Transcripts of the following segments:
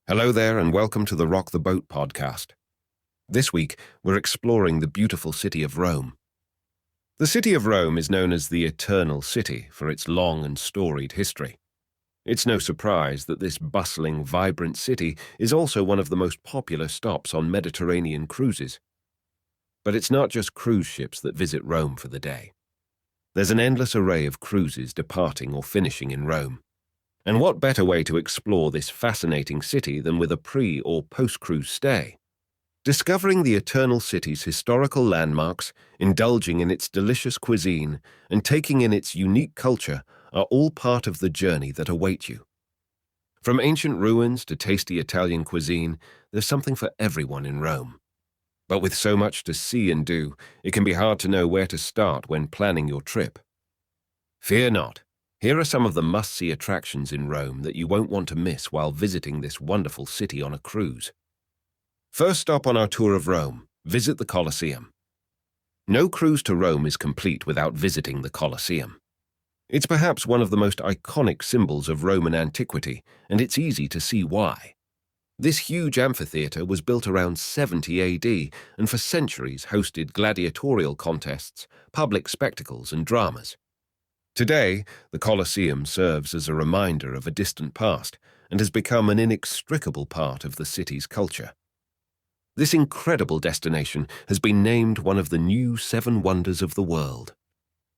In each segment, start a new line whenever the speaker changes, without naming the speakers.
Hello there, and welcome to the Rock the Boat podcast. This week, we're exploring the beautiful city of Rome. The city of Rome is known as the Eternal City for its long and storied history. It's no surprise that this bustling, vibrant city is also one of the most popular stops on Mediterranean cruises. But it's not just cruise ships that visit Rome for the day. There's an endless array of cruises departing or finishing in Rome. And what better way to explore this fascinating city than with a pre- or post-cruise stay? Discovering the Eternal City's historical landmarks, indulging in its delicious cuisine, and taking in its unique culture are all part of the journey that await you. From ancient ruins to tasty Italian cuisine, there's something for everyone in Rome. But with so much to see and do, it can be hard to know where to start when planning your trip. Fear not. Here are some of the must-see attractions in Rome that you won't want to miss while visiting this wonderful city on a cruise. First stop on our tour of Rome, visit the Colosseum. No cruise to Rome is complete without visiting the Colosseum. It's perhaps one of the most iconic symbols of Roman antiquity, and it's easy to see why. This huge amphitheater was built around 70 AD and for centuries hosted gladiatorial contests, public spectacles, and dramas. Today, the Colosseum serves as a reminder of a distant past and has become an inextricable part of the city's culture. This incredible destination has been named one of the new 7 wonders of the world.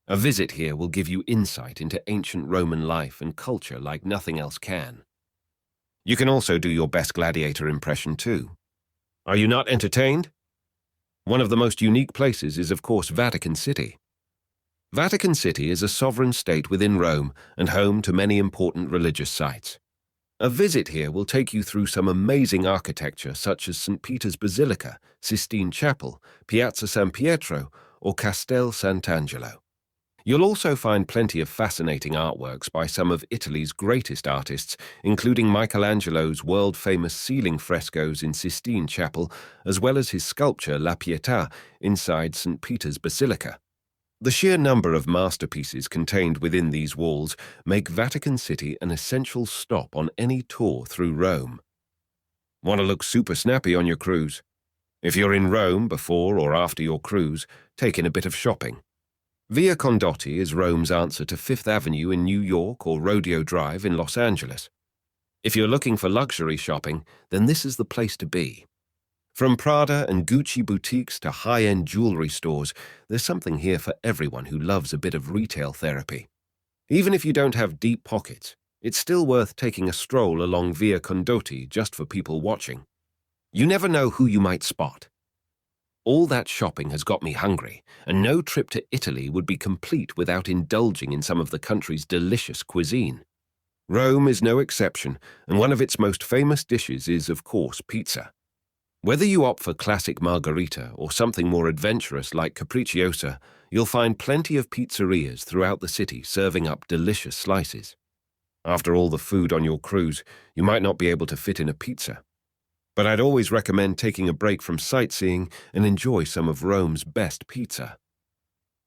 A visit here will give you insight into ancient Roman life and culture like nothing else can. You can also do your best gladiator impression too. Are you not entertained? One of the most unique places is, of course, Vatican City. Vatican City is a sovereign state within Rome and home to many important religious sites. A visit here will take you through some amazing architecture such as St. Peter's Basilica, Sistine Chapel, Piazza San Pietro, or Castel Sant'Angelo. You'll also find plenty of fascinating artworks by some of Italy's greatest artists, including Michelangelo's world-famous ceiling frescoes in Sistine Chapel, as well as his sculpture La Pietà inside St. Peter's Basilica. The sheer number of masterpieces contained within these walls make Vatican City an essential stop on any tour through Rome. Want to look super snappy on your cruise? If you're in Rome before or after your cruise, take in a bit of shopping. Via Condotti is Rome's answer to Fifth Avenue in New York or Rodeo Drive in Los Angeles. If you're looking for luxury shopping, then this is the place to be. From Prada and Gucci boutiques to high-end jewelry stores, there's something here for everyone who loves a bit of retail therapy. Even if you don't have deep pockets, it's still worth taking a stroll along Via Condotti just for people watching. You never know who you might spot. All that shopping has got me hungry, and no trip to Italy would be complete without indulging in some of the country's delicious cuisine. Rome is no exception, and one of its most famous dishes is, of course, pizza. Whether you opt for classic margherita or something more adventurous like capricciosa, you'll find plenty of pizzerias throughout the city serving up delicious slices. After all the food on your cruise, you might not be able to fit in a pizza. But I'd always recommend taking a break from sightseeing and enjoy some of Rome's best pizza.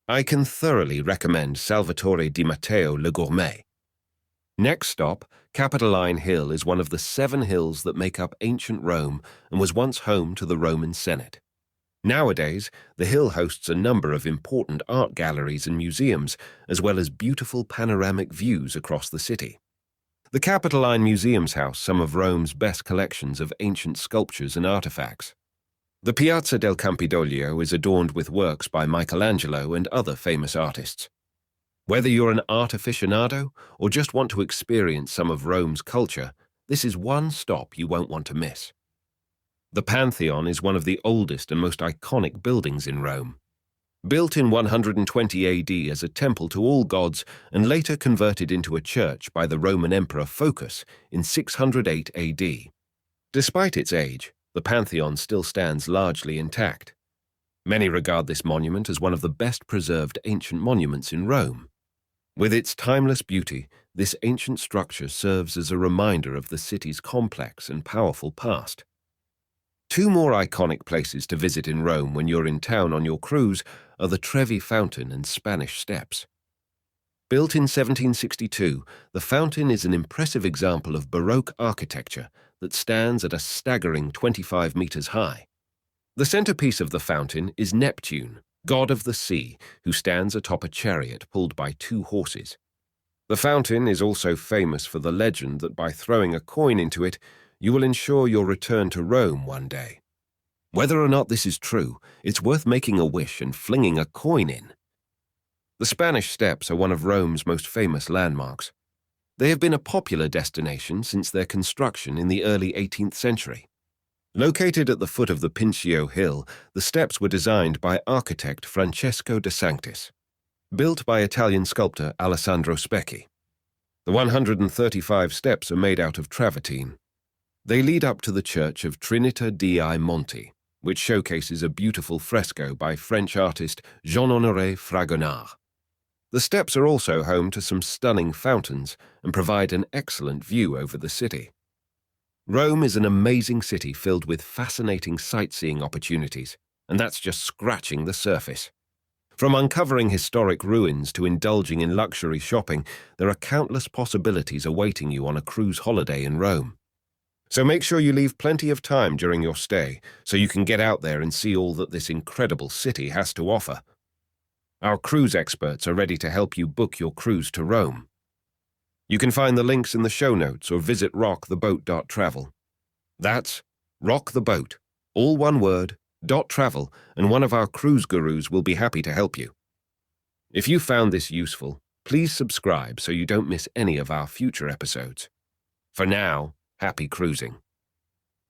I can thoroughly recommend Salvatore Di Matteo Le Gourmet. Next stop, Capitoline Hill is one of the 7 hills that make up ancient Rome and was once home to the Roman Senate. Nowadays, the hill hosts a number of important art galleries and museums, as well as beautiful panoramic views across the city. The Capitoline Museums house some of Rome's best collections of ancient sculptures and artifacts. The Piazza del Campidoglio is adorned with works by Michelangelo and other famous artists. Whether you're an art aficionado or just want to experience some of Rome's culture, this is one stop you won't want to miss. The Pantheon is one of the oldest and most iconic buildings in Rome. Built in 120 AD as a temple to all gods and later converted into a church by the Roman Emperor Phocas in 608 AD. Despite its age, the Pantheon still stands largely intact. Many regard this monument as one of the best preserved ancient monuments in Rome. With its timeless beauty, this ancient structure serves as a reminder of the city's complex and powerful past. 2 more iconic places to visit in Rome when you're in town on your cruise are the Trevi Fountain and Spanish Steps. Built in 1762, the fountain is an impressive example of Baroque architecture that stands at a staggering 25 meters high. The centerpiece of the fountain is Neptune, god of the sea, who stands atop a chariot pulled by 2 horses. The fountain is also famous for the legend that by throwing a coin into it, you will ensure your return to Rome one day. Whether or not this is true, it's worth making a wish and flinging a coin in. The Spanish Steps are one of Rome's most famous landmarks. They have been a popular destination since their construction in the early 18th century. Located at the foot of the Pincio Hill, the steps were designed by architect Francesco de Sanctis, built by Italian sculptor Alessandro Specchi. The 135 steps are made out of travertine. They lead up to the church of Trinita dei Monti, which showcases a beautiful fresco by French artist Jean-Honoré Fragonard. The steps are also home to some stunning fountains and provide an excellent view over the city. Rome is an amazing city filled with fascinating sightseeing opportunities, and that's just scratching the surface. From uncovering historic ruins to indulging in luxury shopping, there are countless possibilities awaiting you on a cruise holiday in Rome. So make sure you leave plenty of time during your stay so you can get out there and see all that this incredible city has to offer. Our cruise experts are ready to help you book your cruise to Rome. You can find the links in the show notes or visit rocktheboat.travel. That's rocktheboat, all one word, .travel, and one of our cruise gurus will be happy to help you. If you found this useful, please subscribe so you don't miss any of our future episodes. For now, happy cruising.